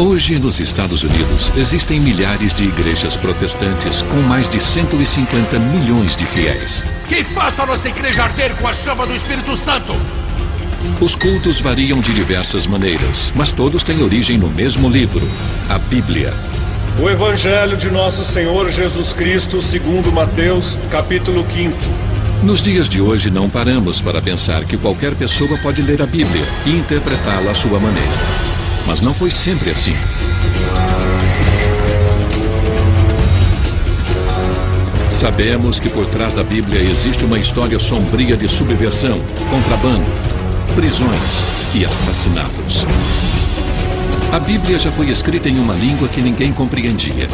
Hoje, nos Estados Unidos, existem milhares de igrejas protestantes com mais de 150 milhões de fiéis. Que faça a nossa igreja arder com a chama do Espírito Santo! Os cultos variam de diversas maneiras, mas todos têm origem no mesmo livro, a Bíblia. O Evangelho de Nosso Senhor Jesus Cristo, segundo Mateus, capítulo 5. Nos dias de hoje, não paramos para pensar que qualquer pessoa pode ler a Bíblia e interpretá-la à sua maneira. Mas não foi sempre assim. Sabemos que por trás da Bíblia existe uma história sombria de subversão, contrabando, prisões e assassinatos. A Bíblia já foi escrita em uma língua que ninguém compreendia.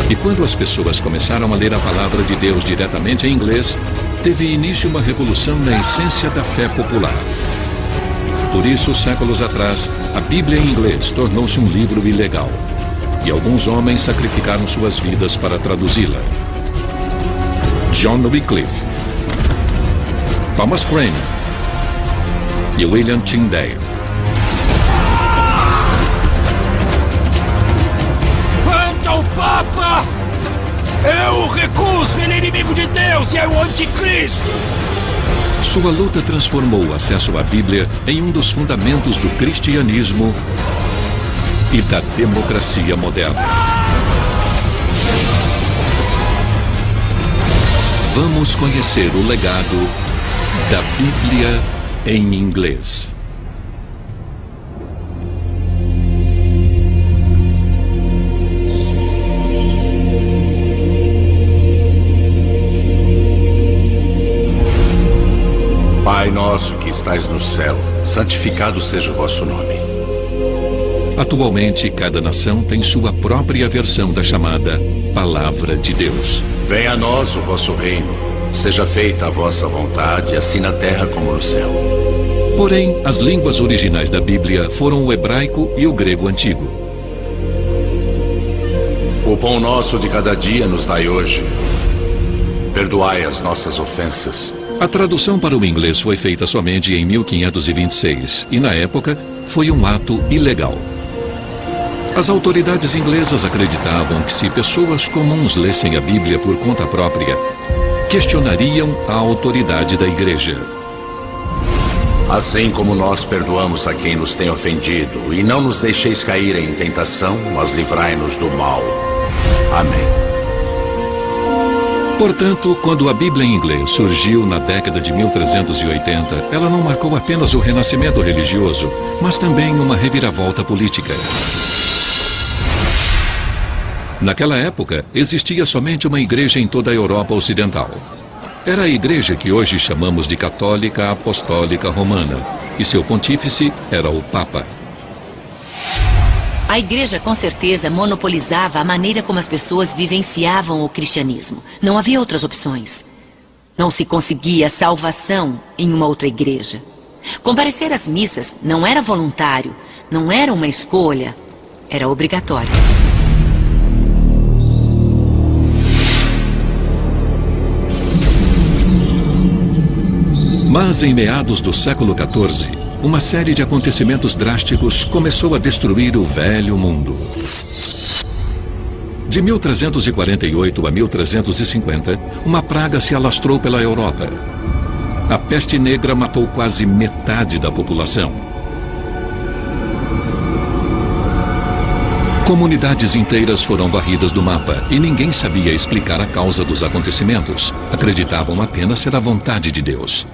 E quando as pessoas começaram a ler a palavra de Deus diretamente em inglês, teve início uma revolução na essência da fé popular. Por isso, séculos atrás, a Bíblia em inglês tornou-se um livro ilegal. E alguns homens sacrificaram suas vidas para traduzi-la. John Wycliffe, Thomas Cranmer e William Tyndale. Quanto ao Papa, eu o recuso, ele é inimigo de Deus e é o anticristo. Sua luta transformou o acesso à Bíblia em um dos fundamentos do cristianismo e da democracia moderna. Vamos conhecer o legado da Bíblia em inglês. Pai nosso que estais no céu, santificado seja o vosso nome. Atualmente, cada nação tem sua própria versão da chamada Palavra de Deus. Venha a nós o vosso reino, seja feita a vossa vontade, assim na terra como no céu. Porém, as línguas originais da Bíblia foram o hebraico e o grego antigo. O pão nosso de cada dia nos dai hoje. Perdoai as nossas ofensas. A tradução para o inglês foi feita somente em 1526 e, na época, foi um ato ilegal. As autoridades inglesas acreditavam que se pessoas comuns lessem a Bíblia por conta própria, questionariam a autoridade da igreja. Assim como nós perdoamos a quem nos tem ofendido, e não nos deixeis cair em tentação, mas livrai-nos do mal. Amém. Portanto, quando a Bíblia em inglês surgiu na década de 1380, ela não marcou apenas o renascimento religioso, mas também uma reviravolta política. Naquela época, existia somente uma igreja em toda a Europa Ocidental. Era a igreja que hoje chamamos de Católica Apostólica Romana, e seu pontífice era o Papa. A igreja, com certeza, monopolizava a maneira como as pessoas vivenciavam o cristianismo. Não havia outras opções. Não se conseguia salvação em uma outra igreja. Comparecer às missas não era voluntário, não era uma escolha, era obrigatório. Mas em meados do século XIV, uma série de acontecimentos drásticos começou a destruir o velho mundo. De 1348 a 1350, uma praga se alastrou pela Europa. A peste negra matou quase metade da população. Comunidades inteiras foram varridas do mapa e ninguém sabia explicar a causa dos acontecimentos. Acreditavam apenas ser a vontade de Deus.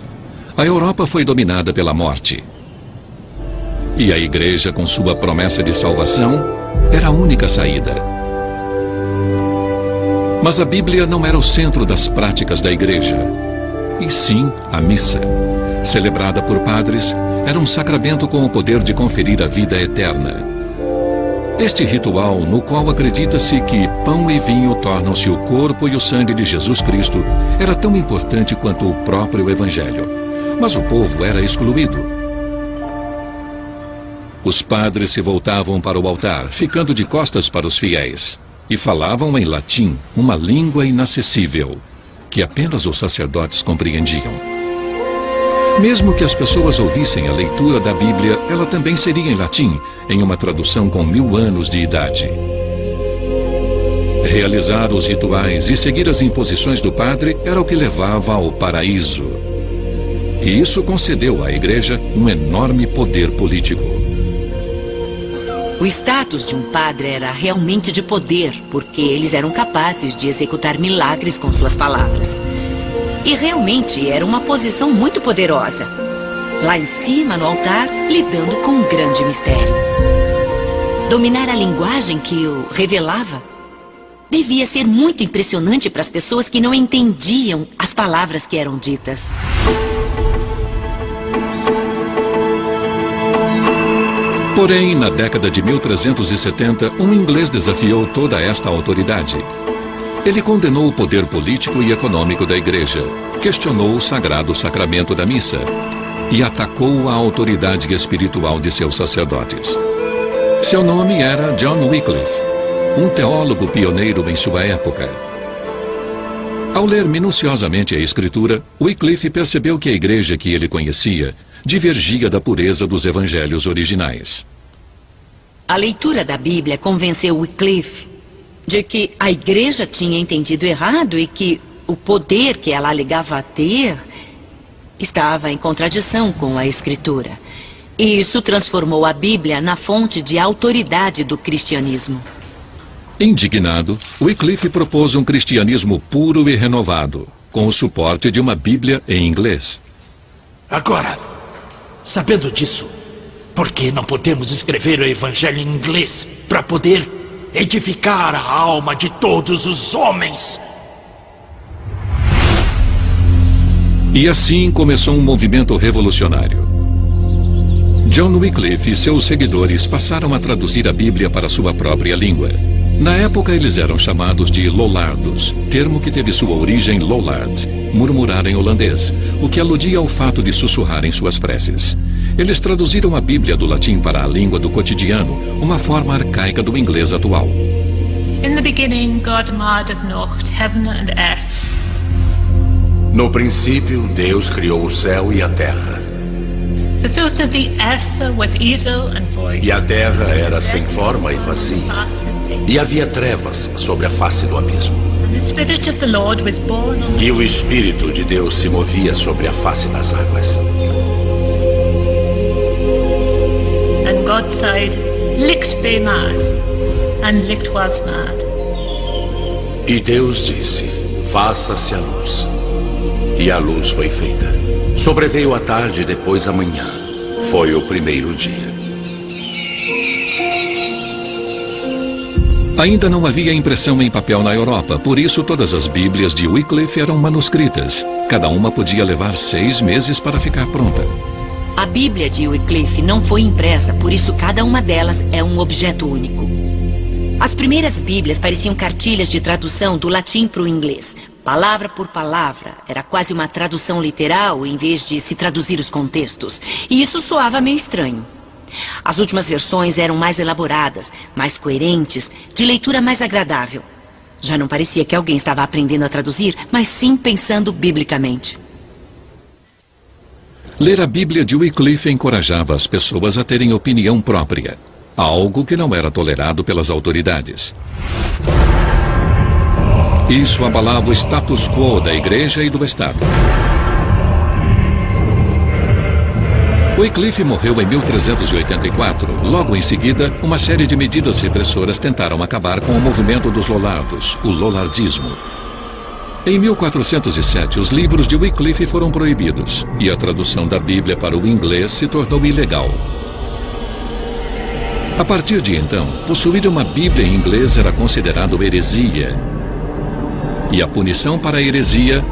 A Europa foi dominada pela morte. E a igreja, com sua promessa de salvação, era a única saída. Mas a Bíblia não era o centro das práticas da igreja, e sim a missa. Celebrada por padres, era um sacramento com o poder de conferir a vida eterna. Este ritual, no qual acredita-se que pão e vinho tornam-se o corpo e o sangue de Jesus Cristo, era tão importante quanto o próprio Evangelho. Mas o povo era excluído. Os padres se voltavam para o altar, ficando de costas para os fiéis, e falavam em latim, uma língua inacessível, que apenas os sacerdotes compreendiam. Mesmo que as pessoas ouvissem a leitura da Bíblia, ela também seria em latim, em uma tradução com 1000 anos de idade. Realizar os rituais e seguir as imposições do padre era o que levava ao paraíso. E isso concedeu à igreja um enorme poder político. O status de um padre era realmente de poder, porque eles eram capazes de executar milagres com suas palavras. E realmente era uma posição muito poderosa. Lá em cima, no altar, lidando com um grande mistério. Dominar a linguagem que o revelava devia ser muito impressionante para as pessoas que não entendiam as palavras que eram ditas. Porém, na década de 1370, um inglês desafiou toda esta autoridade. Ele condenou o poder político e econômico da igreja, questionou o sagrado sacramento da missa e atacou a autoridade espiritual de seus sacerdotes. Seu nome era John Wycliffe, um teólogo pioneiro em sua época. Ao ler minuciosamente a escritura, Wycliffe percebeu que a igreja que ele conhecia divergia da pureza dos evangelhos originais. A leitura da Bíblia convenceu Wycliffe de que a igreja tinha entendido errado e que o poder que ela alegava ter estava em contradição com a Escritura. E isso transformou a Bíblia na fonte de autoridade do cristianismo. Indignado, Wycliffe propôs um cristianismo puro e renovado, com o suporte de uma Bíblia em inglês. Agora, sabendo disso, por que não podemos escrever o Evangelho em inglês para poder edificar a alma de todos os homens? E assim começou um movimento revolucionário. John Wycliffe e seus seguidores passaram a traduzir a Bíblia para sua própria língua. Na época, eles eram chamados de Lollardos, termo que teve sua origem Lollard, murmurar em holandês, o que aludia ao fato de sussurrar em suas preces. Eles traduziram a Bíblia do latim para a língua do cotidiano, uma forma arcaica do inglês atual. In the beginning, God made of Nocht heaven and earth. No princípio, Deus criou o céu e a terra. The surface of the earth was idle and void. E a terra era sem forma e vazia. E havia trevas sobre a face do abismo. And the Spirit of the Lord was born on E o Espírito de Deus se movia sobre a face das águas. And God said, Licht be mad. And licht was mad. E Deus disse, faça-se a luz. E a luz foi feita. Sobreveio a tarde e depois a manhã. Foi o primeiro dia. Ainda não havia impressão em papel na Europa, por isso todas as Bíblias de Wycliffe eram manuscritas. Cada uma podia levar 6 meses para ficar pronta. A Bíblia de Wycliffe não foi impressa, por isso cada uma delas é um objeto único. As primeiras Bíblias pareciam cartilhas de tradução do latim para o inglês. Palavra por palavra, era quase uma tradução literal em vez de se traduzir os contextos. E isso soava meio estranho. As últimas versões eram mais elaboradas, mais coerentes, de leitura mais agradável. Já não parecia que alguém estava aprendendo a traduzir, mas sim pensando biblicamente. Ler a Bíblia de Wycliffe encorajava as pessoas a terem opinião própria, algo que não era tolerado pelas autoridades. Isso abalava o status quo da igreja e do Estado. Wycliffe morreu em 1384. Logo em seguida, uma série de medidas repressoras tentaram acabar com o movimento dos Lollardos, o Lollardismo. Em 1407, os livros de Wycliffe foram proibidos e a tradução da Bíblia para o inglês se tornou ilegal. A partir de então, possuir uma Bíblia em inglês era considerado heresia. E a punição para a heresia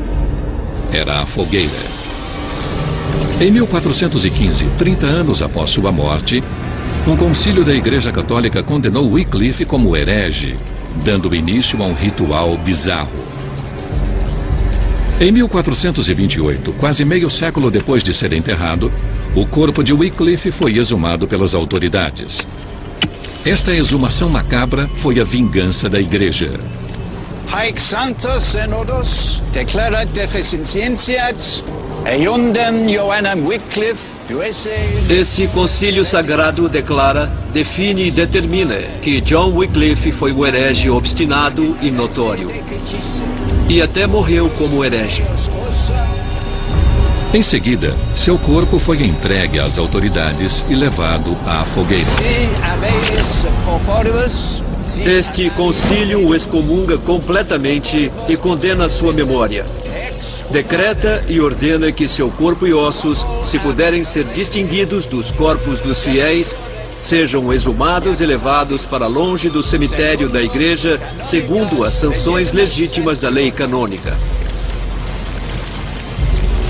era a fogueira. Em 1415, 30 anos após sua morte, um concílio da Igreja Católica condenou Wycliffe como herege, dando início a um ritual bizarro. Em 1428, quase meio século depois de ser enterrado, o corpo de Wycliffe foi exumado pelas autoridades. Esta exumação macabra foi a vingança da Igreja. Haec sanctos synodos declarat deficientiat Esse concílio sagrado declara, define e determina que John Wycliffe foi um herege obstinado e notório. E até morreu como herege. Em seguida, seu corpo foi entregue às autoridades e levado à fogueira. Este concílio o excomunga completamente e condena sua memória. Decreta e ordena que seu corpo e ossos, se puderem ser distinguidos dos corpos dos fiéis, sejam exumados e levados para longe do cemitério da igreja, segundo as sanções legítimas da lei canônica.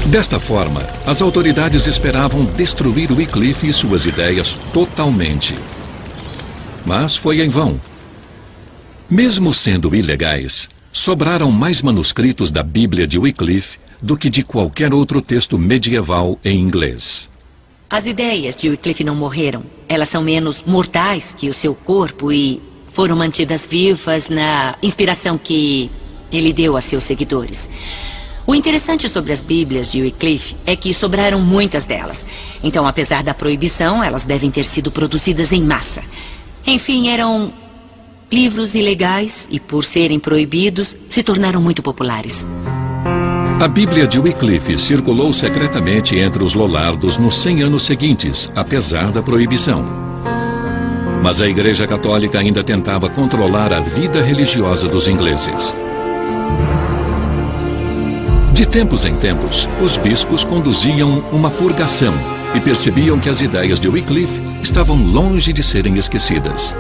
Desta forma, as autoridades esperavam destruir Wycliffe e suas ideias totalmente. Mas foi em vão. Mesmo sendo ilegais, sobraram mais manuscritos da Bíblia de Wycliffe do que de qualquer outro texto medieval em inglês. As ideias de Wycliffe não morreram. Elas são menos mortais que o seu corpo e foram mantidas vivas na inspiração que ele deu a seus seguidores. O interessante sobre as Bíblias de Wycliffe é que sobraram muitas delas. Então, apesar da proibição, elas devem ter sido produzidas em massa. Enfim, eram livros ilegais e, por serem proibidos, se tornaram muito populares. A Bíblia de Wycliffe circulou secretamente entre os lollardos nos 100 anos seguintes, apesar da proibição. Mas a Igreja Católica ainda tentava controlar a vida religiosa dos ingleses. De tempos em tempos, os bispos conduziam uma purgação e percebiam que as ideias de Wycliffe estavam longe de serem esquecidas.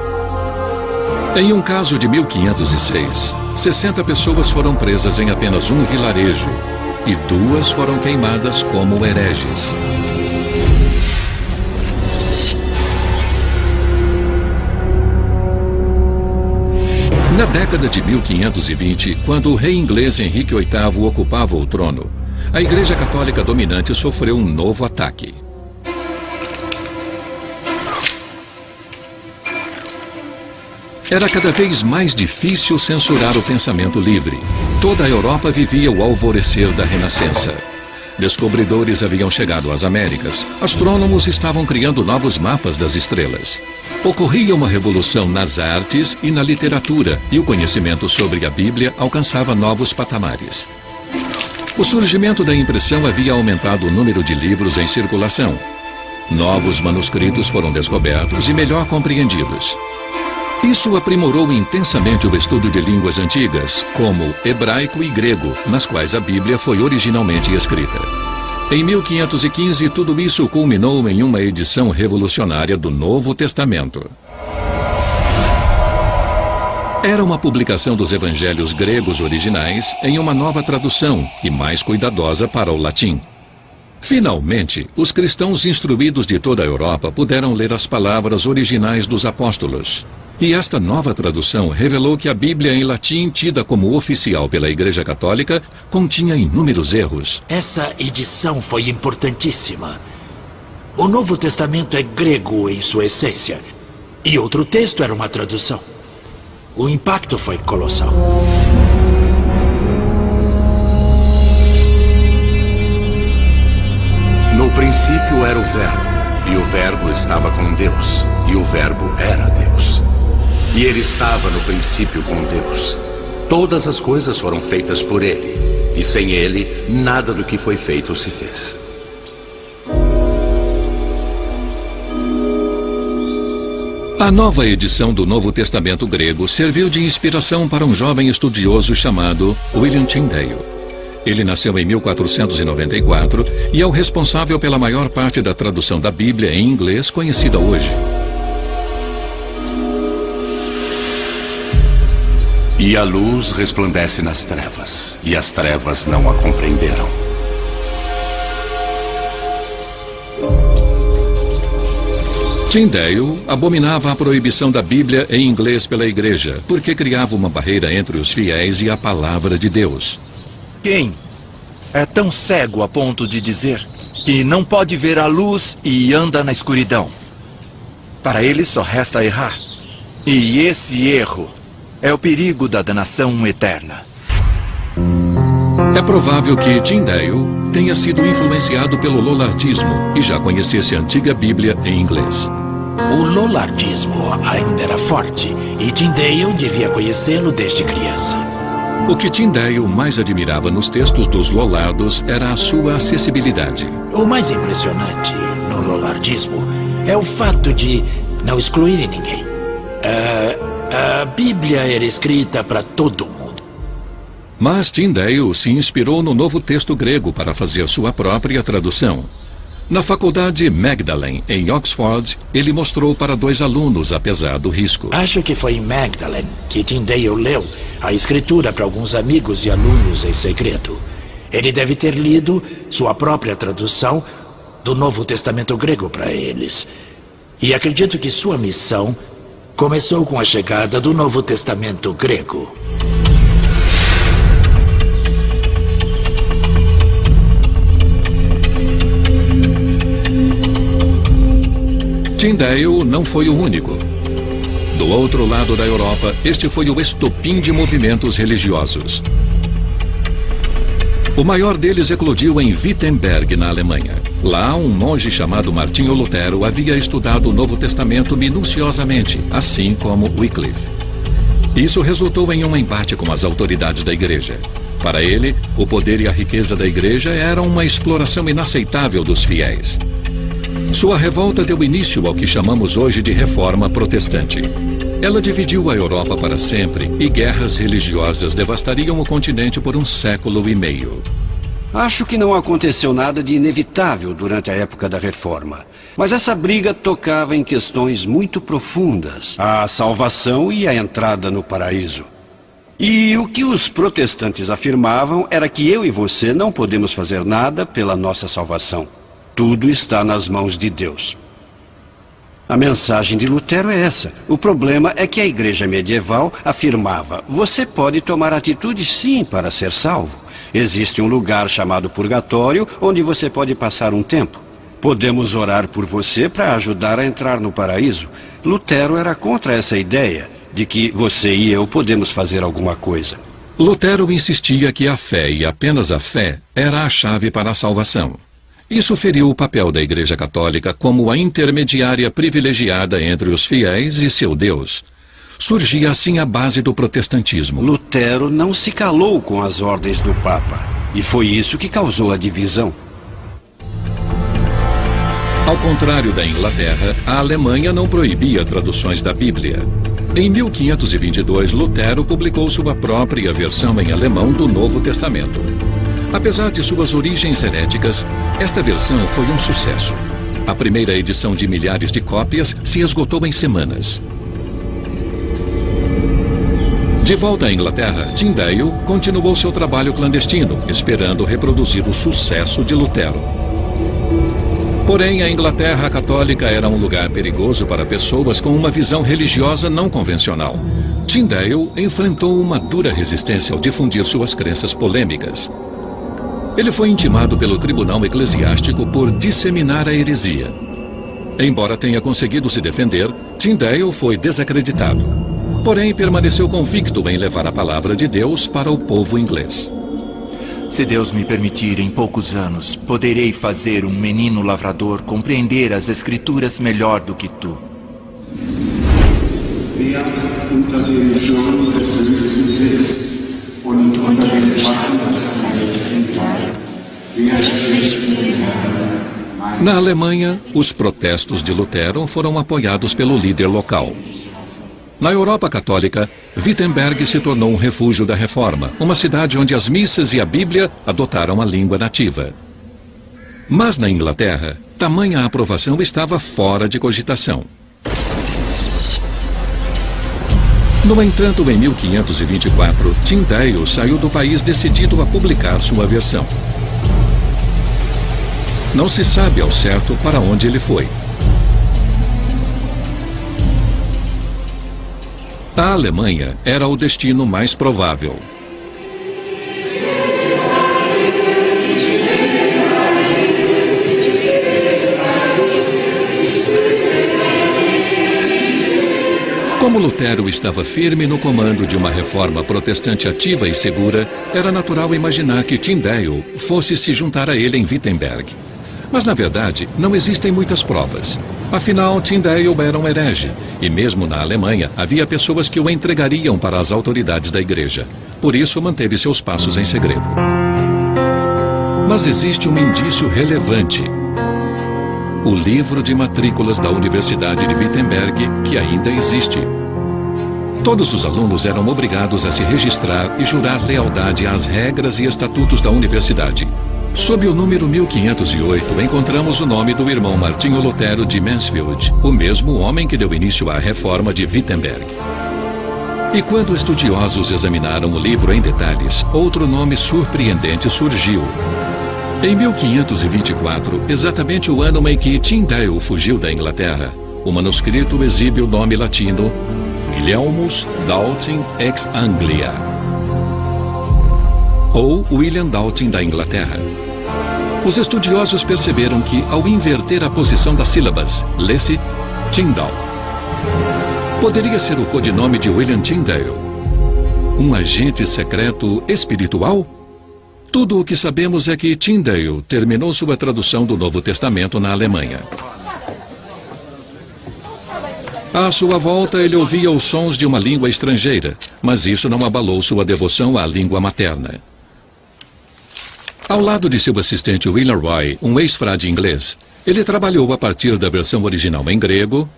Em um caso de 1506, 60 pessoas foram presas em apenas um vilarejo e 2 foram queimadas como hereges. Na década de 1520, quando o rei inglês Henrique VIII ocupava o trono, a Igreja Católica dominante sofreu um novo ataque. Era cada vez mais difícil censurar o pensamento livre. Toda a Europa vivia o alvorecer da Renascença. Descobridores haviam chegado às Américas. Astrônomos estavam criando novos mapas das estrelas. Ocorria uma revolução nas artes e na literatura, e o conhecimento sobre a Bíblia alcançava novos patamares. O surgimento da impressão havia aumentado o número de livros em circulação. Novos manuscritos foram descobertos e melhor compreendidos. Isso aprimorou intensamente o estudo de línguas antigas, como hebraico e grego, nas quais a Bíblia foi originalmente escrita. Em 1515, tudo isso culminou em uma edição revolucionária do Novo Testamento. Era uma publicação dos evangelhos gregos originais em uma nova tradução e mais cuidadosa para o latim. Finalmente, os cristãos instruídos de toda a Europa puderam ler as palavras originais dos apóstolos. E esta nova tradução revelou que a Bíblia em latim, tida como oficial pela Igreja Católica, continha inúmeros erros. Essa edição foi importantíssima. O Novo Testamento é grego em sua essência, e outro texto era uma tradução. O impacto foi colossal. No princípio era o Verbo, e o Verbo estava com Deus, e o Verbo era Deus. E ele estava no princípio com Deus. Todas as coisas foram feitas por ele, e sem ele, nada do que foi feito se fez. A nova edição do Novo Testamento grego serviu de inspiração para um jovem estudioso chamado William Tyndale. Ele nasceu em 1494 e é o responsável pela maior parte da tradução da Bíblia em inglês conhecida hoje. E a luz resplandece nas trevas, e as trevas não a compreenderam. Tyndale abominava a proibição da Bíblia em inglês pela Igreja, porque criava uma barreira entre os fiéis e a palavra de Deus. Quem é tão cego a ponto de dizer que não pode ver a luz e anda na escuridão? Para ele só resta errar. E esse erro é o perigo da danação eterna. É provável que Tyndale tenha sido influenciado pelo lollardismo e já conhecesse a antiga Bíblia em inglês. O lollardismo ainda era forte e Tyndale devia conhecê-lo desde criança. O que Tyndale mais admirava nos textos dos lollardos era a sua acessibilidade. O mais impressionante no lollardismo é o fato de não excluírem ninguém. A Bíblia era escrita para todo mundo. Mas Tyndale se inspirou no novo texto grego para fazer sua própria tradução. Na faculdade Magdalen, em Oxford, ele mostrou para 2 alunos, apesar do risco. Acho que foi em Magdalen que Tyndale leu a escritura para alguns amigos e alunos em segredo. Ele deve ter lido sua própria tradução do Novo Testamento grego para eles. E acredito que sua missão começou com a chegada do Novo Testamento grego. Tyndale não foi o único. Do outro lado da Europa, este foi o estopim de movimentos religiosos. O maior deles eclodiu em Wittenberg, na Alemanha. Lá, um monge chamado Martinho Lutero havia estudado o Novo Testamento minuciosamente, assim como Wycliffe. Isso resultou em um embate com as autoridades da igreja. Para ele, o poder e a riqueza da igreja eram uma exploração inaceitável dos fiéis. Sua revolta deu início ao que chamamos hoje de Reforma Protestante. Ela dividiu a Europa para sempre e guerras religiosas devastariam o continente por 1 século e meio. Acho que não aconteceu nada de inevitável durante a época da Reforma. Mas essa briga tocava em questões muito profundas. A salvação e a entrada no paraíso. E o que os protestantes afirmavam era que eu e você não podemos fazer nada pela nossa salvação. Tudo está nas mãos de Deus. A mensagem de Lutero é essa. O problema é que a igreja medieval afirmava: você pode tomar atitudes sim para ser salvo. Existe um lugar chamado purgatório onde você pode passar um tempo. Podemos orar por você para ajudar a entrar no paraíso. Lutero era contra essa ideia de que você e eu podemos fazer alguma coisa. Lutero insistia que a fé, e apenas a fé, era a chave para a salvação. Isso feriu o papel da Igreja Católica como a intermediária privilegiada entre os fiéis e seu Deus. Surgia assim a base do protestantismo. Lutero não se calou com as ordens do Papa, e foi isso que causou a divisão. Ao contrário da Inglaterra, a Alemanha não proibia traduções da Bíblia. Em 1522, Lutero publicou sua própria versão em alemão do Novo Testamento. Apesar de suas origens heréticas, esta versão foi um sucesso. A primeira edição de milhares de cópias se esgotou em semanas. De volta à Inglaterra, Tyndale continuou seu trabalho clandestino, esperando reproduzir o sucesso de Lutero. Porém, a Inglaterra católica era um lugar perigoso para pessoas com uma visão religiosa não convencional. Tyndale enfrentou uma dura resistência ao difundir suas crenças polêmicas. Ele foi intimado pelo tribunal eclesiástico por disseminar a heresia. Embora tenha conseguido se defender, Tyndale foi desacreditado. Porém, permaneceu convicto em levar a palavra de Deus para o povo inglês. Se Deus me permitir, em poucos anos, poderei fazer um menino lavrador compreender as Escrituras melhor do que tu. Na Alemanha, os protestos de Lutero foram apoiados pelo líder local. Na Europa Católica, Wittenberg se tornou um refúgio da Reforma, uma cidade onde as missas e a Bíblia adotaram a língua nativa. Mas na Inglaterra, tamanha aprovação estava fora de cogitação. No entanto, em 1524, Tyndale saiu do país decidido a publicar sua versão. Não se sabe ao certo para onde ele foi. A Alemanha era o destino mais provável. Como Lutero estava firme no comando de uma reforma protestante ativa e segura, era natural imaginar que Tyndale fosse se juntar a ele em Wittenberg. Mas, na verdade, não existem muitas provas. Afinal, Tyndale era um herege, e mesmo na Alemanha havia pessoas que o entregariam para as autoridades da igreja. Por isso, manteve seus passos em segredo. Mas existe um indício relevante. O livro de matrículas da Universidade de Wittenberg, que ainda existe. Todos os alunos eram obrigados a se registrar e jurar lealdade às regras e estatutos da universidade. Sob o número 1508, encontramos o nome do irmão Martinho Lutero de Mansfield, o mesmo homem que deu início à reforma de Wittenberg. E quando estudiosos examinaram o livro em detalhes, outro nome surpreendente surgiu. Em 1524, exatamente o ano em que Tyndale fugiu da Inglaterra, o manuscrito exibe o nome latino Guilhelmus Dalton ex Anglia, ou William Dalton da Inglaterra. Os estudiosos perceberam que, ao inverter a posição das sílabas, lê-se Tyndall. Poderia ser o codinome de William Tyndale, um agente secreto espiritual? Tudo o que sabemos é que Tyndale terminou sua tradução do Novo Testamento na Alemanha. À sua volta, ele ouvia os sons de uma língua estrangeira, mas isso não abalou sua devoção à língua materna. Ao lado de seu assistente William Roy, um ex-frade inglês, ele trabalhou a partir da versão original em grego,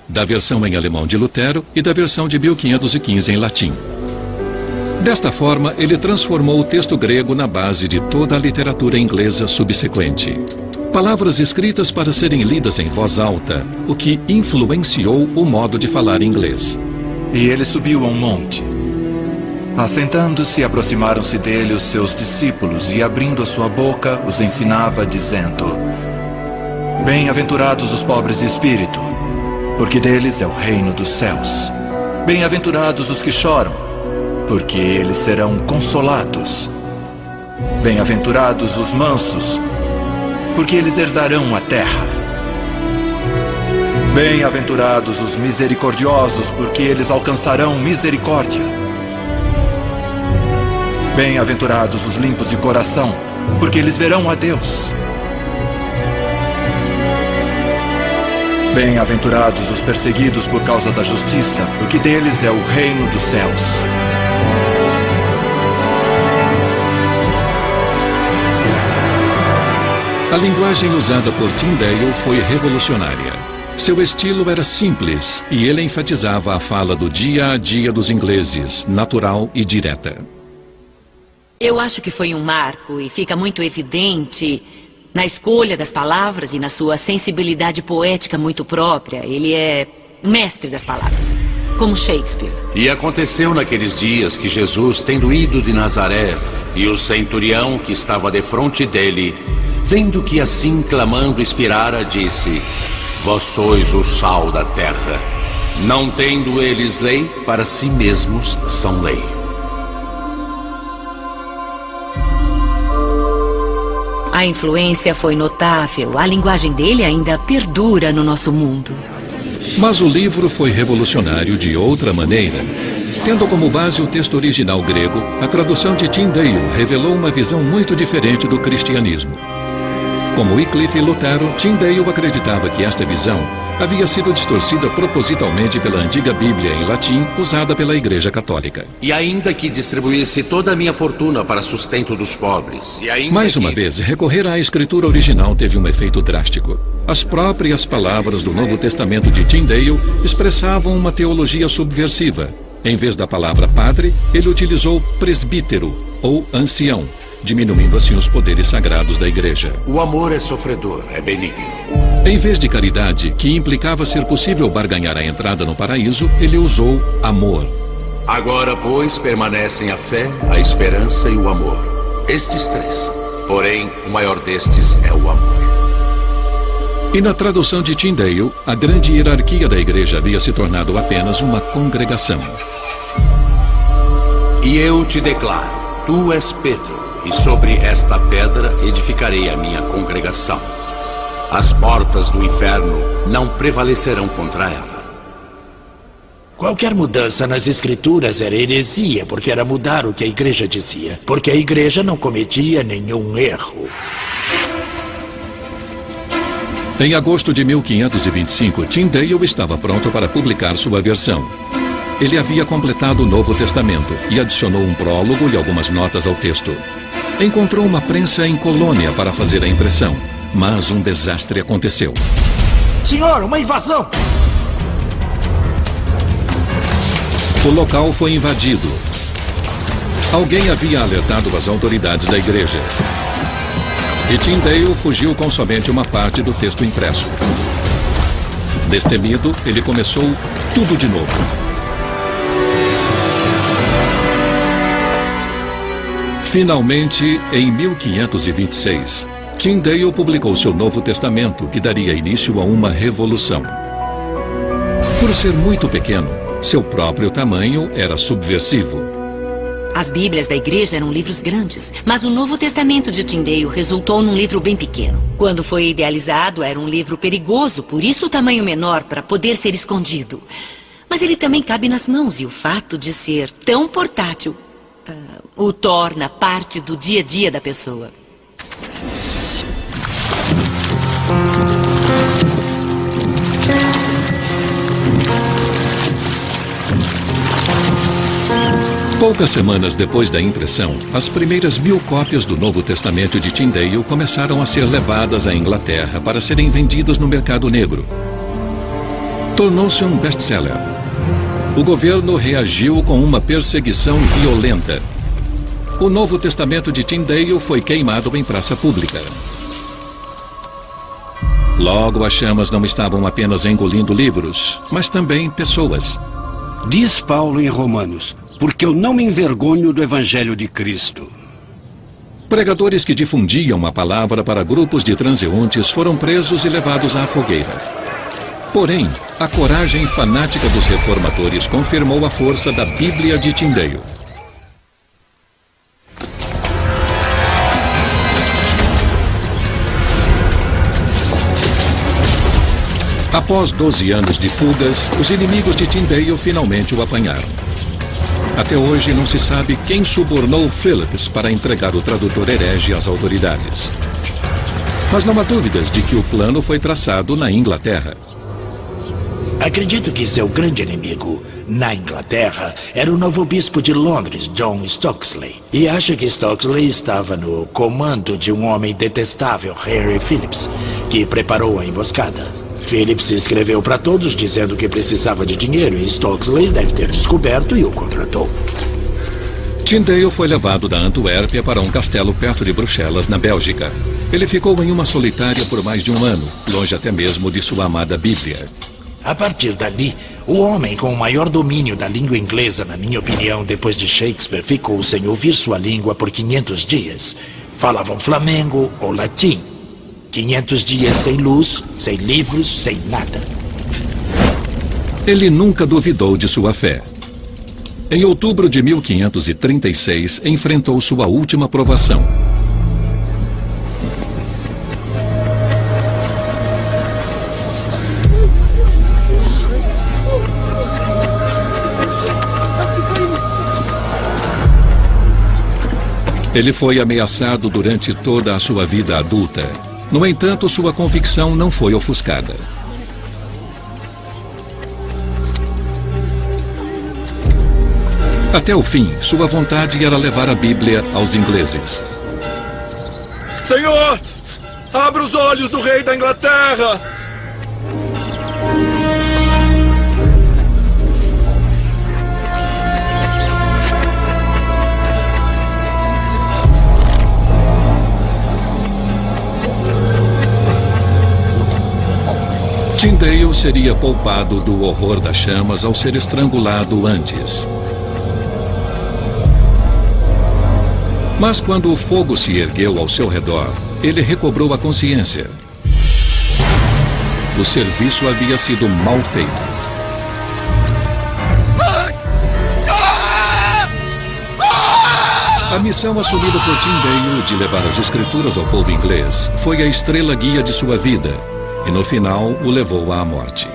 da versão em alemão de Lutero e da versão de 1515 em latim. Desta forma, ele transformou o texto grego na base de toda a literatura inglesa subsequente. Palavras escritas para serem lidas em voz alta, o que influenciou o modo de falar inglês. E ele subiu a um monte. Assentando-se, aproximaram-se dele os seus discípulos e, abrindo a sua boca, os ensinava, dizendo: Bem-aventurados os pobres de espírito, porque deles é o reino dos céus. Bem-aventurados os que choram, porque eles serão consolados. Bem-aventurados os mansos, porque eles herdarão a terra. Bem-aventurados os misericordiosos, porque eles alcançarão misericórdia. Bem-aventurados os limpos de coração, porque eles verão a Deus. Bem-aventurados os perseguidos por causa da justiça, porque deles é o reino dos céus. A linguagem usada por Tyndale foi revolucionária. Seu estilo era simples e ele enfatizava a fala do dia a dia dos ingleses, natural e direta. Eu acho que foi um marco e fica muito evidente na escolha das palavras e na sua sensibilidade poética muito própria. Ele é mestre das palavras, como Shakespeare. E aconteceu naqueles dias que Jesus, tendo ido de Nazaré, e o centurião que estava defronte dele, vendo que assim clamando expirara, disse: Vós sois o sal da terra. Não tendo eles lei, para si mesmos são lei. A influência foi notável. A linguagem dele ainda perdura no nosso mundo. Mas o livro foi revolucionário de outra maneira. Tendo como base o texto original grego, a tradução de Tyndale revelou uma visão muito diferente do cristianismo. Como Wycliffe e Lutero, Tyndale acreditava que esta visão havia sido distorcida propositalmente pela antiga Bíblia em latim, usada pela Igreja Católica. E ainda que distribuísse toda a minha fortuna para sustento dos pobres. Mais uma vez, recorrer à escritura original teve um efeito drástico. As próprias palavras do Novo Testamento de Tyndale expressavam uma teologia subversiva. Em vez da palavra padre, ele utilizou presbítero ou ancião, diminuindo assim os poderes sagrados da igreja. O amor é sofredor, é benigno. Em vez de caridade, que implicava ser possível barganhar a entrada no paraíso, ele usou amor. Agora, pois, permanecem a fé, a esperança e o amor. Estes três. Porém, o maior destes é o amor. E na tradução de Tyndale, a grande hierarquia da igreja havia se tornado apenas uma congregação. E eu te declaro, tu és Pedro, e sobre esta pedra edificarei a minha congregação. As portas do inferno não prevalecerão contra ela. Qualquer mudança nas escrituras era heresia, porque era mudar o que a igreja dizia. Porque a igreja não cometia nenhum erro. Em agosto de 1525, Tyndale estava pronto para publicar sua versão. Ele havia completado o Novo Testamento e adicionou um prólogo e algumas notas ao texto. Encontrou uma prensa em Colônia para fazer a impressão, mas um desastre aconteceu. Senhor, uma invasão! O local foi invadido. Alguém havia alertado as autoridades da igreja. E Tyndale fugiu com somente uma parte do texto impresso. Destemido, ele começou tudo de novo. Finalmente, em 1526, Tyndale publicou seu Novo Testamento, que daria início a uma revolução. Por ser muito pequeno, seu próprio tamanho era subversivo. As Bíblias da igreja eram livros grandes, mas o Novo Testamento de Tyndale resultou num livro bem pequeno. Quando foi idealizado, era um livro perigoso, por isso o tamanho menor, para poder ser escondido. Mas ele também cabe nas mãos, e o fato de ser tão portátil o torna parte do dia a dia da pessoa. Poucas semanas depois da impressão, as primeiras 1000 cópias do Novo Testamento de Tyndale começaram a ser levadas à Inglaterra para serem vendidas no mercado negro. Tornou-se um best-seller. O governo reagiu com uma perseguição violenta. O Novo Testamento de Tyndale foi queimado em praça pública. Logo, as chamas não estavam apenas engolindo livros, mas também pessoas. Diz Paulo em Romanos: porque eu não me envergonho do Evangelho de Cristo. Pregadores que difundiam a palavra para grupos de transeuntes foram presos e levados à fogueira. Porém, a coragem fanática dos reformadores confirmou a força da Bíblia de Tyndale. Após 12 anos de fugas, os inimigos de Tyndale finalmente o apanharam. Até hoje não se sabe quem subornou Phillips para entregar o tradutor herege às autoridades. Mas não há dúvidas de que o plano foi traçado na Inglaterra. Acredito que seu grande inimigo, na Inglaterra, era o novo bispo de Londres, John Stokesley. E acha que Stokesley estava no comando de um homem detestável, Harry Phillips, que preparou a emboscada. Phillips escreveu para todos dizendo que precisava de dinheiro e Stokesley deve ter descoberto e o contratou. Tyndale foi levado da Antuérpia para um castelo perto de Bruxelas, na Bélgica. Ele ficou em uma solitária por mais de um ano, longe até mesmo de sua amada Bíblia. A partir dali, o homem com o maior domínio da língua inglesa, na minha opinião, depois de Shakespeare, ficou sem ouvir sua língua por 500 dias. Falavam flamengo ou latim. 500 dias sem luz, sem livros, sem nada. Ele nunca duvidou de sua fé. Em outubro de 1536, enfrentou sua última provação. Ele foi ameaçado durante toda a sua vida adulta. No entanto, sua convicção não foi ofuscada. Até o fim, sua vontade era levar a Bíblia aos ingleses. Senhor, abra os olhos do rei da Inglaterra! Tyndale seria poupado do horror das chamas ao ser estrangulado antes. Mas quando o fogo se ergueu ao seu redor, ele recobrou a consciência. O serviço havia sido mal feito. A missão assumida por Tyndale de levar as escrituras ao povo inglês foi a estrela guia de sua vida. E no final o levou à morte.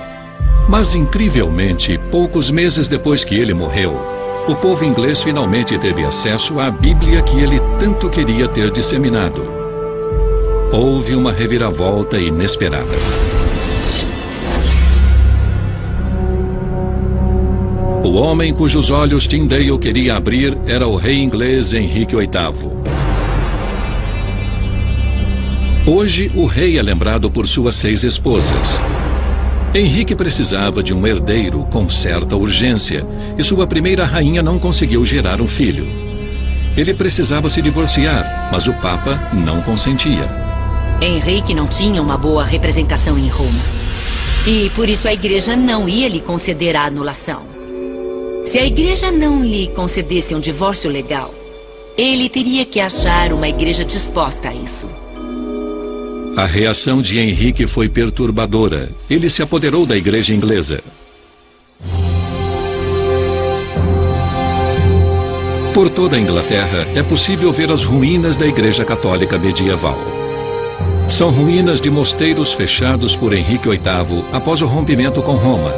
Mas, incrivelmente, poucos meses depois que ele morreu, o povo inglês finalmente teve acesso à Bíblia que ele tanto queria ter disseminado. Houve uma reviravolta inesperada. O homem cujos olhos Tyndale queria abrir era o rei inglês Henrique VIII. Hoje, o rei é lembrado por suas 6 esposas. Henrique precisava de um herdeiro com certa urgência e sua primeira rainha não conseguiu gerar um filho. Ele precisava se divorciar, mas o Papa não consentia. Henrique não tinha uma boa representação em Roma. E por isso a igreja não ia lhe conceder a anulação. Se a igreja não lhe concedesse um divórcio legal, ele teria que achar uma igreja disposta a isso. A reação de Henrique foi perturbadora. Ele se apoderou da igreja inglesa. Por toda a Inglaterra, é possível ver as ruínas da igreja católica medieval. São ruínas de mosteiros fechados por Henrique VIII após o rompimento com Roma.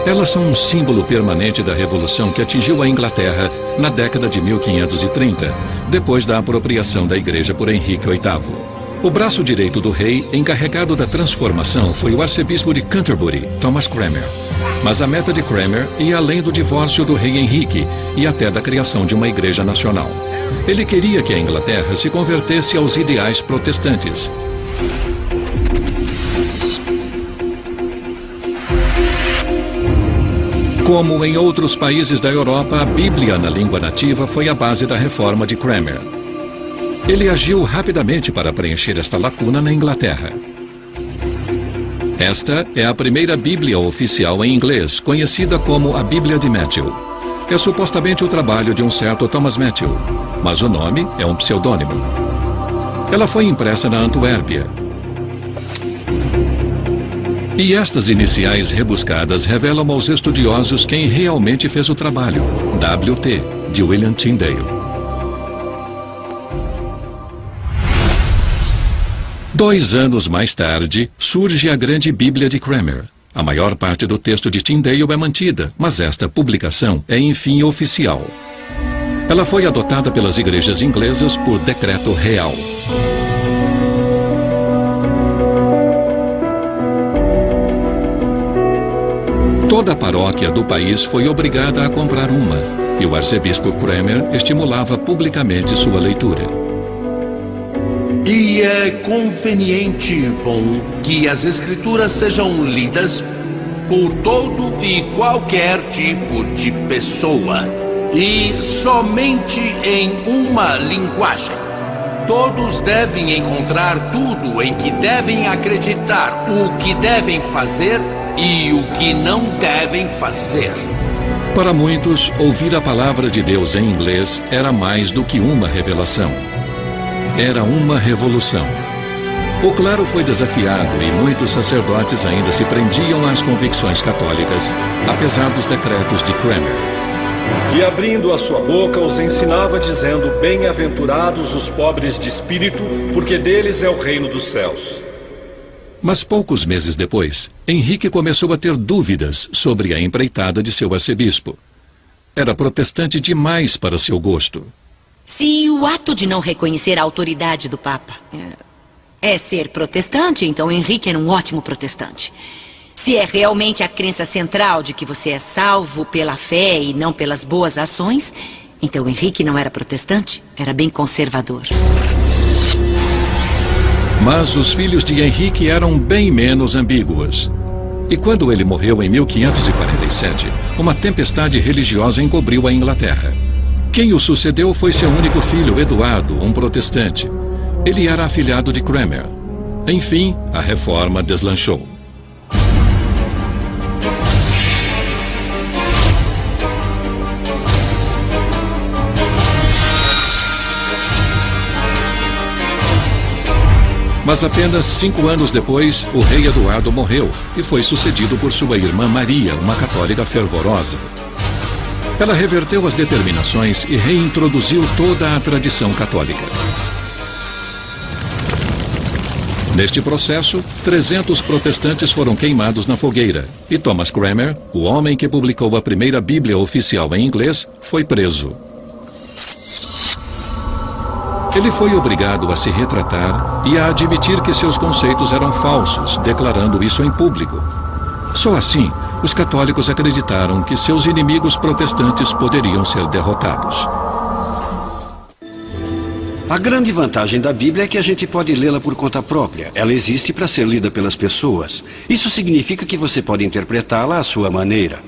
Elas são um símbolo permanente da revolução que atingiu a Inglaterra na década de 1530, depois da apropriação da igreja por Henrique VIII. O braço direito do rei, encarregado da transformação, foi o arcebispo de Canterbury, Thomas Cranmer. Mas a meta de Cranmer ia além do divórcio do rei Henrique e até da criação de uma igreja nacional. Ele queria que a Inglaterra se convertesse aos ideais protestantes. Como em outros países da Europa, a Bíblia na língua nativa foi a base da reforma de Cranmer. Ele agiu rapidamente para preencher esta lacuna na Inglaterra. Esta é a primeira Bíblia oficial em inglês, conhecida como a Bíblia de Matthew. É supostamente o trabalho de um certo Thomas Matthew, mas o nome é um pseudônimo. Ela foi impressa na Antuérpia. E estas iniciais rebuscadas revelam aos estudiosos quem realmente fez o trabalho, W.T., de William Tyndale. 2 anos mais tarde, surge a Grande Bíblia de Cranmer. A maior parte do texto de Tyndale é mantida, mas esta publicação é enfim oficial. Ela foi adotada pelas igrejas inglesas por decreto real. Toda a paróquia do país foi obrigada a comprar uma, e o arcebispo Cranmer estimulava publicamente sua leitura. E é conveniente e bom que as escrituras sejam lidas por todo e qualquer tipo de pessoa, e somente em uma linguagem. Todos devem encontrar tudo em que devem acreditar, o que devem fazer e o que não devem fazer. Para muitos, ouvir a palavra de Deus em inglês era mais do que uma revelação. Era uma revolução. O clero foi desafiado e muitos sacerdotes ainda se prendiam às convicções católicas, apesar dos decretos de Cranmer. E abrindo a sua boca, os ensinava dizendo: bem-aventurados os pobres de espírito, porque deles é o reino dos céus. Mas poucos meses depois, Henrique começou a ter dúvidas sobre a empreitada de seu arcebispo. Era protestante demais para seu gosto. Se o ato de não reconhecer a autoridade do Papa é ser protestante, então Henrique era um ótimo protestante. Se é realmente a crença central de que você é salvo pela fé e não pelas boas ações, então Henrique não era protestante, era bem conservador. Mas os filhos de Henrique eram bem menos ambíguos. E quando ele morreu em 1547, uma tempestade religiosa encobriu a Inglaterra. Quem o sucedeu foi seu único filho, Eduardo, um protestante. Ele era afilhado de Cranmer. Enfim, a reforma deslanchou. Mas apenas 5 anos depois, o rei Eduardo morreu e foi sucedido por sua irmã Maria, uma católica fervorosa. Ela reverteu as determinações e reintroduziu toda a tradição católica. Neste processo, 300 protestantes foram queimados na fogueira e Thomas Cranmer, o homem que publicou a primeira Bíblia oficial em inglês, foi preso. Ele foi obrigado a se retratar e a admitir que seus conceitos eram falsos, declarando isso em público. Só assim, os católicos acreditaram que seus inimigos protestantes poderiam ser derrotados. A grande vantagem da Bíblia é que a gente pode lê-la por conta própria. Ela existe para ser lida pelas pessoas. Isso significa que você pode interpretá-la à sua maneira.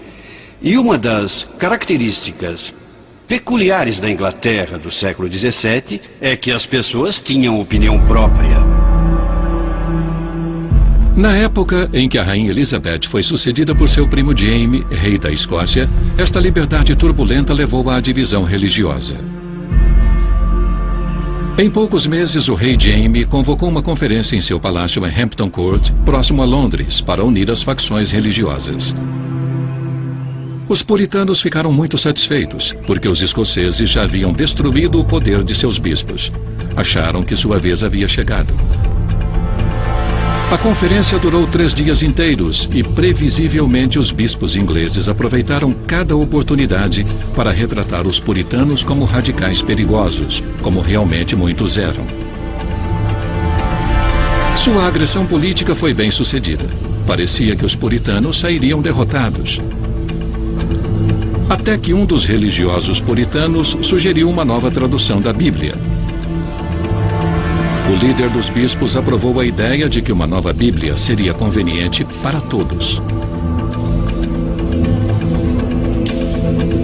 E uma das características peculiares da Inglaterra do século XVII é que as pessoas tinham opinião própria. Na época em que a rainha Elizabeth foi sucedida por seu primo Jaime, rei da Escócia, esta liberdade turbulenta levou à divisão religiosa. Em poucos meses, o rei Jaime convocou uma conferência em seu palácio em Hampton Court, próximo a Londres, para unir as facções religiosas. Os puritanos ficaram muito satisfeitos, porque os escoceses já haviam destruído o poder de seus bispos. Acharam que sua vez havia chegado. A conferência durou 3 dias inteiros e, previsivelmente, os bispos ingleses aproveitaram cada oportunidade para retratar os puritanos como radicais perigosos, como realmente muitos eram. Sua agressão política foi bem sucedida. Parecia que os puritanos sairiam derrotados. Até que um dos religiosos puritanos sugeriu uma nova tradução da Bíblia. O líder dos bispos aprovou a ideia de que uma nova Bíblia seria conveniente para todos.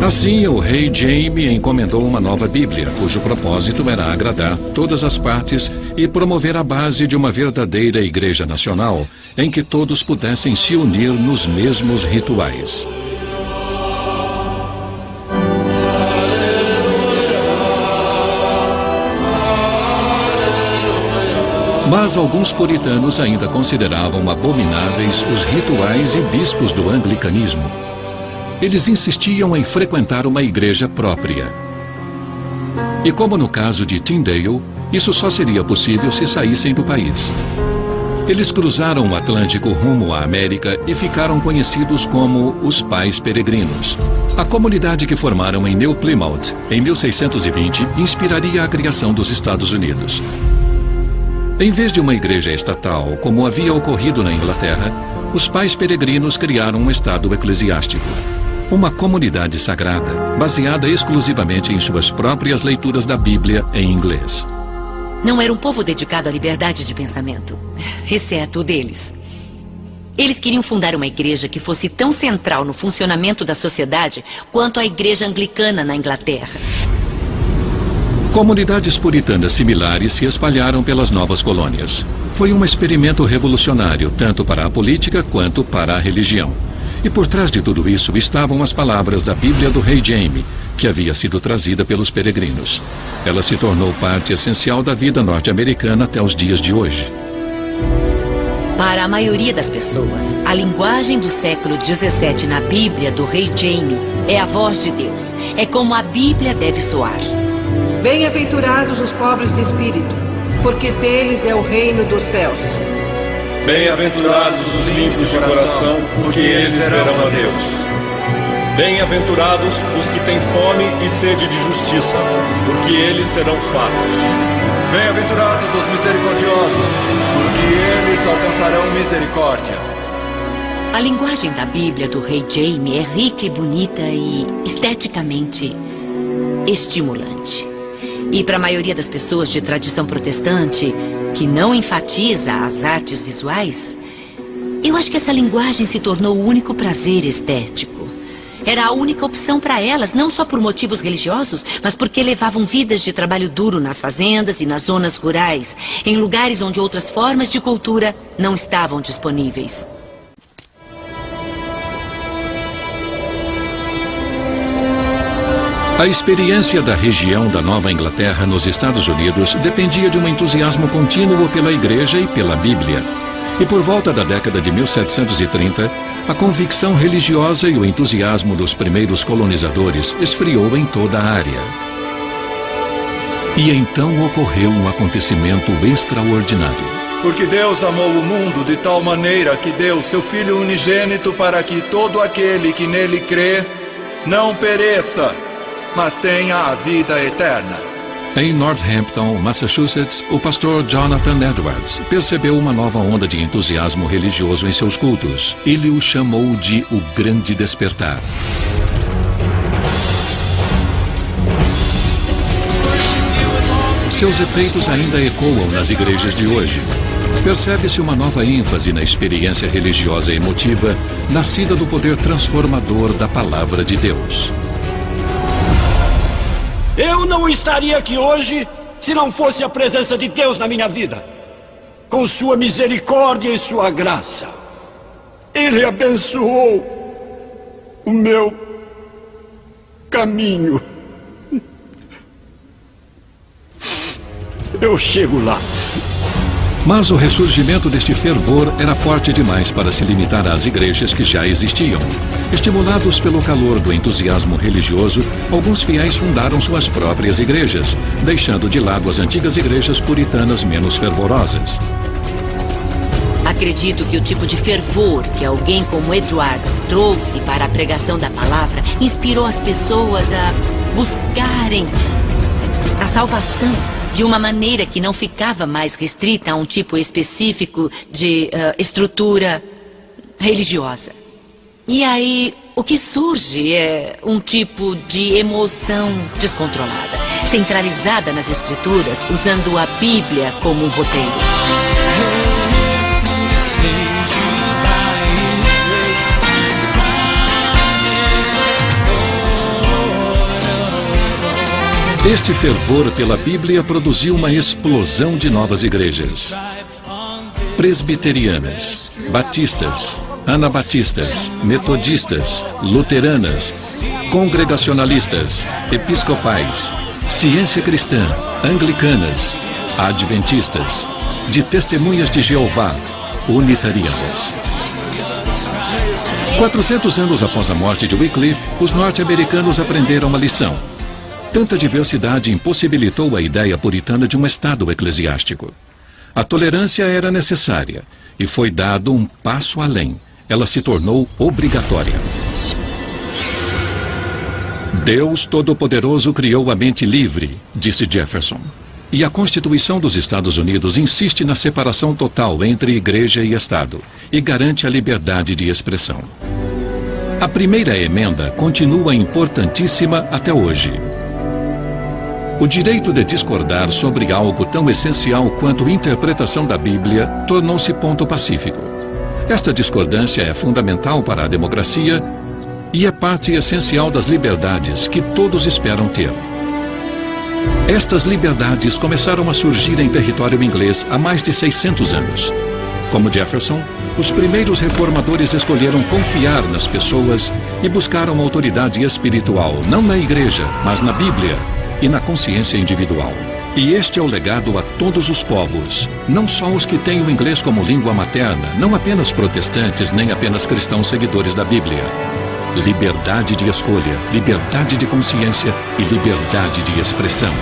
Assim, o rei Jaime encomendou uma nova Bíblia, cujo propósito era agradar todas as partes e promover a base de uma verdadeira Igreja Nacional, em que todos pudessem se unir nos mesmos rituais. Mas alguns puritanos ainda consideravam abomináveis os rituais e bispos do anglicanismo. Eles insistiam em frequentar uma igreja própria. E como no caso de Tyndale, isso só seria possível se saíssem do país. Eles cruzaram o Atlântico rumo à América e ficaram conhecidos como os Pais Peregrinos. A comunidade que formaram em New Plymouth, em 1620, inspiraria a criação dos Estados Unidos. Em vez de uma igreja estatal, como havia ocorrido na Inglaterra, os Pais Peregrinos criaram um estado eclesiástico. Uma comunidade sagrada, baseada exclusivamente em suas próprias leituras da Bíblia em inglês. Não era um povo dedicado à liberdade de pensamento, exceto o deles. Eles queriam fundar uma igreja que fosse tão central no funcionamento da sociedade quanto a igreja anglicana na Inglaterra. Comunidades puritanas similares se espalharam pelas novas colônias. Foi um experimento revolucionário, tanto para a política quanto para a religião. E por trás de tudo isso estavam as palavras da Bíblia do rei Jaime, que havia sido trazida pelos peregrinos. Ela se tornou parte essencial da vida norte-americana até os dias de hoje. Para a maioria das pessoas, a linguagem do século XVII na Bíblia do rei Jaime é a voz de Deus. É como a Bíblia deve soar. Bem-aventurados os pobres de espírito, porque deles é o reino dos céus. Bem-aventurados os limpos de coração, porque eles verão a Deus. Bem-aventurados os que têm fome e sede de justiça, porque eles serão fartos. Bem-aventurados os misericordiosos, porque eles alcançarão misericórdia. A linguagem da Bíblia do rei Jaime é rica e bonita e esteticamente estimulante. E para a maioria das pessoas de tradição protestante, que não enfatiza as artes visuais, eu acho que essa linguagem se tornou o único prazer estético. Era a única opção para elas, não só por motivos religiosos, mas porque levavam vidas de trabalho duro nas fazendas e nas zonas rurais, em lugares onde outras formas de cultura não estavam disponíveis. A experiência da região da Nova Inglaterra nos Estados Unidos dependia de um entusiasmo contínuo pela Igreja e pela Bíblia. E por volta da década de 1730, a convicção religiosa e o entusiasmo dos primeiros colonizadores esfriou em toda a área. E então ocorreu um acontecimento extraordinário. Porque Deus amou o mundo de tal maneira que deu seu Filho unigênito para que todo aquele que nele crê não pereça, mas tenha a vida eterna. Em Northampton, Massachusetts, o pastor Jonathan Edwards percebeu uma nova onda de entusiasmo religioso em seus cultos. Ele o chamou de o Grande Despertar. Seus efeitos ainda ecoam nas igrejas de hoje. Percebe-se uma nova ênfase na experiência religiosa emotiva, nascida do poder transformador da Palavra de Deus. Eu não estaria aqui hoje se não fosse a presença de Deus na minha vida. Com sua misericórdia e sua graça, Ele abençoou o meu caminho. Eu chego lá. Mas o ressurgimento deste fervor era forte demais para se limitar às igrejas que já existiam. Estimulados pelo calor do entusiasmo religioso, alguns fiéis fundaram suas próprias igrejas, deixando de lado as antigas igrejas puritanas menos fervorosas. Acredito que o tipo de fervor que alguém como Edwards trouxe para a pregação da palavra inspirou as pessoas a buscarem a salvação de uma maneira que não ficava mais restrita a um tipo específico de estrutura religiosa. E aí, o que surge é um tipo de emoção descontrolada, centralizada nas escrituras, usando a Bíblia como um roteiro. Este fervor pela Bíblia produziu uma explosão de novas igrejas. Presbiterianas, batistas, anabatistas, metodistas, luteranas, congregacionalistas, episcopais, ciência cristã, anglicanas, adventistas, de testemunhas de Jeová, unitarianas. 400 anos após a morte de Wycliffe, os norte-americanos aprenderam uma lição. Tanta diversidade impossibilitou a ideia puritana de um Estado eclesiástico. A tolerância era necessária e foi dado um passo além. Ela se tornou obrigatória. Deus Todo-Poderoso criou a mente livre, disse Jefferson. E a Constituição dos Estados Unidos insiste na separação total entre igreja e Estado e garante a liberdade de expressão. A primeira emenda continua importantíssima até hoje. O direito de discordar sobre algo tão essencial quanto a interpretação da Bíblia tornou-se ponto pacífico. Esta discordância é fundamental para a democracia e é parte essencial das liberdades que todos esperam ter. Estas liberdades começaram a surgir em território inglês há mais de 600 anos. Como Jefferson, os primeiros reformadores escolheram confiar nas pessoas e buscaram autoridade espiritual, não na igreja, mas na Bíblia e na consciência individual. E este é o legado a todos os povos, não só os que têm o inglês como língua materna, não apenas protestantes, nem apenas cristãos seguidores da Bíblia. Liberdade de escolha, liberdade de consciência e liberdade de expressão.